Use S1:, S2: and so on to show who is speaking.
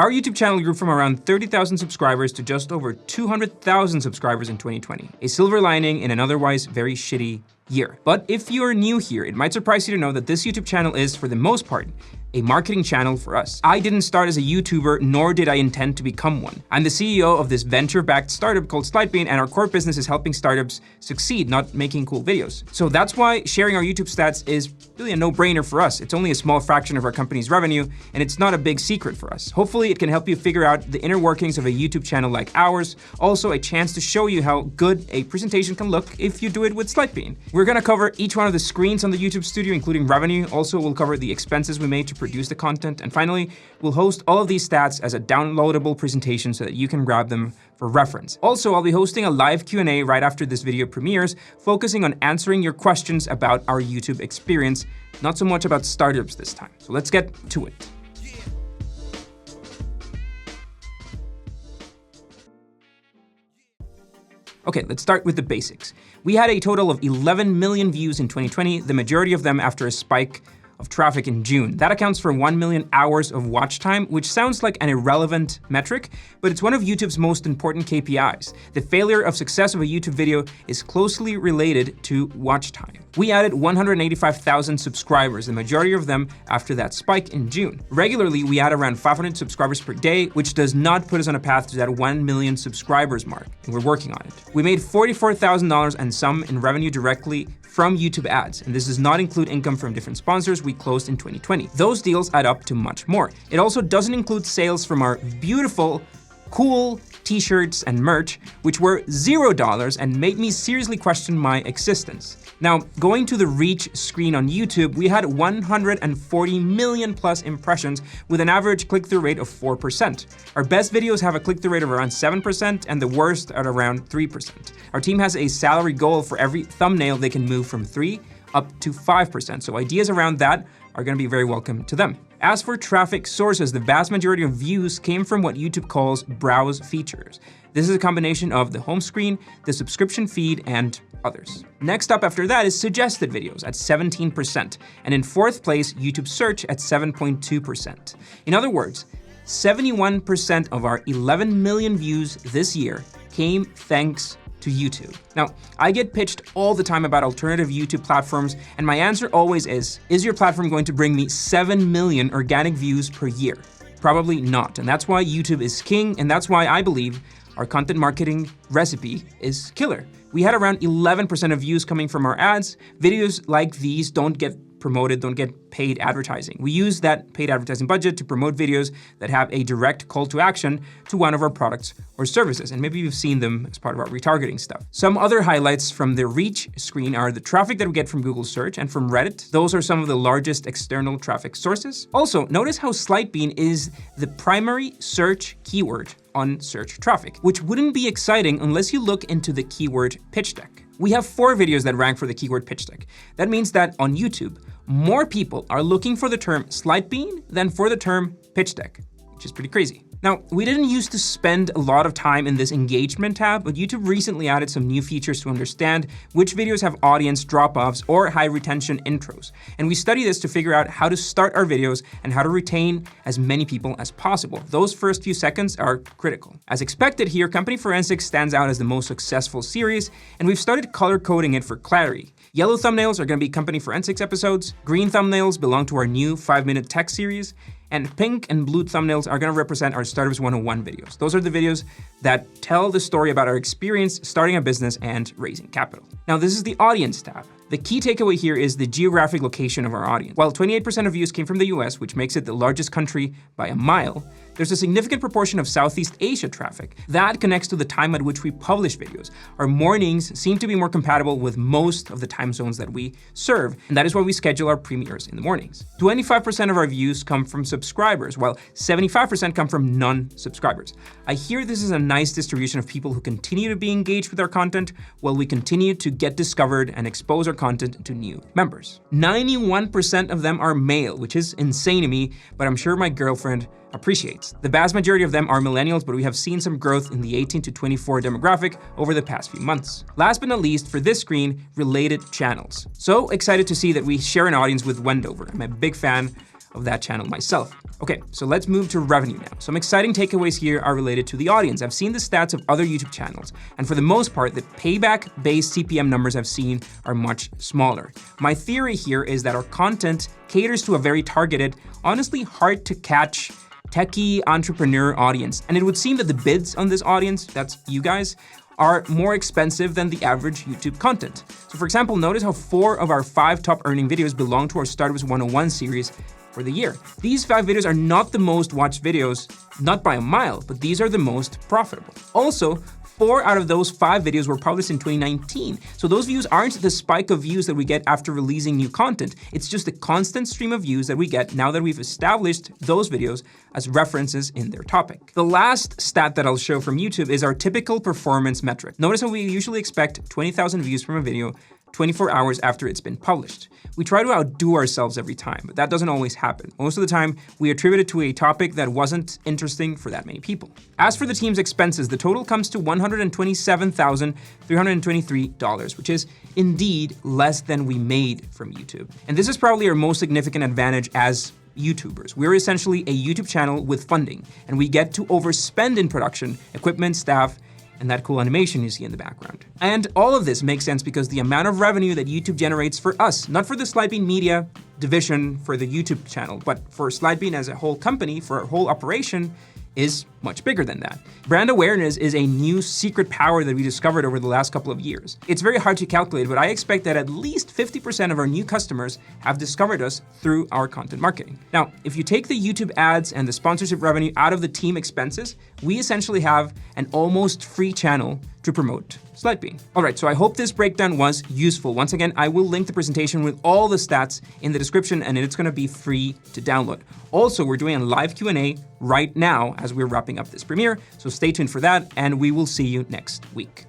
S1: Our YouTube channel grew from around 30,000 subscribers to just over 200,000 subscribers in 2020, a silver lining in an otherwise very shitty year. But if you're new here, it might surprise you to know that this YouTube channel is, for the most part, a marketing channel for us. I didn't start as a YouTuber, nor did I intend to become one. I'm the CEO of this venture-backed startup called Slidebean, and our core business is helping startups succeed, not making cool videos. So that's why sharing our YouTube stats is really a no-brainer for us. It's only a small fraction of our company's revenue, and it's not a big secret for us. Hopefully, it can help you figure out the inner workings of a YouTube channel like ours. Also, a chance to show you how good a presentation can look if you do it with Slidebean. We're gonna cover each one of the screens on the YouTube studio, including revenue. Also, we'll cover the expenses we made to produce the content. And finally, we'll host all of these stats as a downloadable presentation so that you can grab them for reference. Also, I'll be hosting a live Q&A right after this video premieres, focusing on answering your questions about our YouTube experience, not so much about startups this time. So let's get to it. Okay, let's start with the basics. We had a total of 11 million views in 2020, the majority of them after a spike of traffic in June. That accounts for 1 million hours of watch time, which sounds like an irrelevant metric, but it's one of YouTube's most important KPIs. The failure of success of a YouTube video is closely related to watch time. We added 185,000 subscribers, the majority of them after that spike in June. Regularly, we add around 500 subscribers per day, which does not put us on a path to that 1 million subscribers mark, and we're working on it. We made $44,000 and some in revenue directly from YouTube ads, and this does not include income from different sponsors we closed in 2020. Those deals add up to much more. It also doesn't include sales from our beautiful, cool t-shirts and merch, which were $0 and made me seriously question my existence. Now, going to the reach screen on YouTube, we had 140 million plus impressions with an average click-through rate of 4%. Our best videos have a click-through rate of around 7% and the worst at around 3%. Our team has a salary goal for every thumbnail they can move from 3 up to 5%, so ideas around that are gonna be very welcome to them. As for traffic sources, the vast majority of views came from what YouTube calls browse features. This is a combination of the home screen, the subscription feed, and others. Next up after that is suggested videos at 17%, and in fourth place, YouTube search at 7.2%. In other words, 71% of our 11 million views this year came thanks to YouTube. Now, I get pitched all the time about alternative YouTube platforms, and my answer always is your platform going to bring me 7 million organic views per year? Probably not, and that's why YouTube is king, and that's why I believe our content marketing recipe is killer. We had around 11% of views coming from our ads. Videos like these don't get promoted, don't get paid advertising. We use that paid advertising budget to promote videos that have a direct call to action to one of our products or services, and maybe you've seen them as part of our retargeting stuff. Some other highlights from the reach screen are the traffic that we get from Google search and from Reddit. Those are some of the largest external traffic sources. Also, notice how Slidebean is the primary search keyword on search traffic, which wouldn't be exciting unless you look into the keyword pitch deck. We have 4 videos that rank for the keyword pitch deck. That means that on YouTube, more people are looking for the term Slidebean than for the term pitch deck, which is pretty crazy. Now, we didn't used to spend a lot of time in this engagement tab, but YouTube recently added some new features to understand which videos have audience drop-offs or high retention intros. And we study this to figure out how to start our videos and how to retain as many people as possible. Those first few seconds are critical. As expected here, Company Forensics stands out as the most successful series, and we've started color coding it for clarity. Yellow thumbnails are gonna be Company Forensics episodes, green thumbnails belong to our new 5-minute tech series, and pink and blue thumbnails are gonna represent our Startups 101 videos. Those are the videos that tell the story about our experience starting a business and raising capital. Now, this is the audience tab. The key takeaway here is the geographic location of our audience. While 28% of views came from the US, which makes it the largest country by a mile, there's a significant proportion of Southeast Asia traffic. That connects to the time at which we publish videos. Our mornings seem to be more compatible with most of the time zones that we serve, and that is why we schedule our premieres in the mornings. 25% of our views come from subscribers, while 75% come from non-subscribers. I hear this is a nice distribution of people who continue to be engaged with our content while we continue to get discovered and expose our content to new members. 91% of them are male, which is insane to me, but I'm sure my girlfriend appreciates. The vast majority of them are millennials, but we have seen some growth in the 18 to 24 demographic over the past few months. Last but not least, for this screen, related channels. So excited to see that we share an audience with Wendover. I'm a big fan of that channel myself. Okay, so let's move to revenue now. Some exciting takeaways here are related to the audience. I've seen the stats of other YouTube channels, and for the most part, the payback-based CPM numbers I've seen are much smaller. My theory here is that our content caters to a very targeted, honestly hard to catch, techie entrepreneur audience. And it would seem that the bids on this audience, that's you guys, are more expensive than the average YouTube content. So for example, notice how 4 of our 5 top earning videos belong to our Startups 101 series for the year. These 5 videos are not the most watched videos, not by a mile, but these are the most profitable. Also, 4 out of those 5 videos were published in 2019. So those views aren't the spike of views that we get after releasing new content. It's just the constant stream of views that we get now that we've established those videos as references in their topic. The last stat that I'll show from YouTube is our typical performance metric. Notice how we usually expect 20,000 views from a video 24 hours after it's been published. We try to outdo ourselves every time, but that doesn't always happen. Most of the time, we attribute it to a topic that wasn't interesting for that many people. As for the team's expenses, the total comes to $127,323, which is indeed less than we made from YouTube. And this is probably our most significant advantage as YouTubers. We're essentially a YouTube channel with funding, and we get to overspend in production, equipment, staff, and that cool animation you see in the background. And all of this makes sense because the amount of revenue that YouTube generates for us, not for the Slidebean Media division for the YouTube channel, but for Slidebean as a whole company, for our whole operation, is much bigger than that. Brand awareness is a new secret power that we discovered over the last couple of years. It's very hard to calculate, but I expect that at least 50% of our new customers have discovered us through our content marketing. Now, if you take the YouTube ads and the sponsorship revenue out of the team expenses, we essentially have an almost free channel to promote Slidebean. All right, so I hope this breakdown was useful. Once again, I will link the presentation with all the stats in the description, and it's gonna be free to download. Also, we're doing a live Q&A right now as we're wrapping up this premiere, so stay tuned for that, and we will see you next week.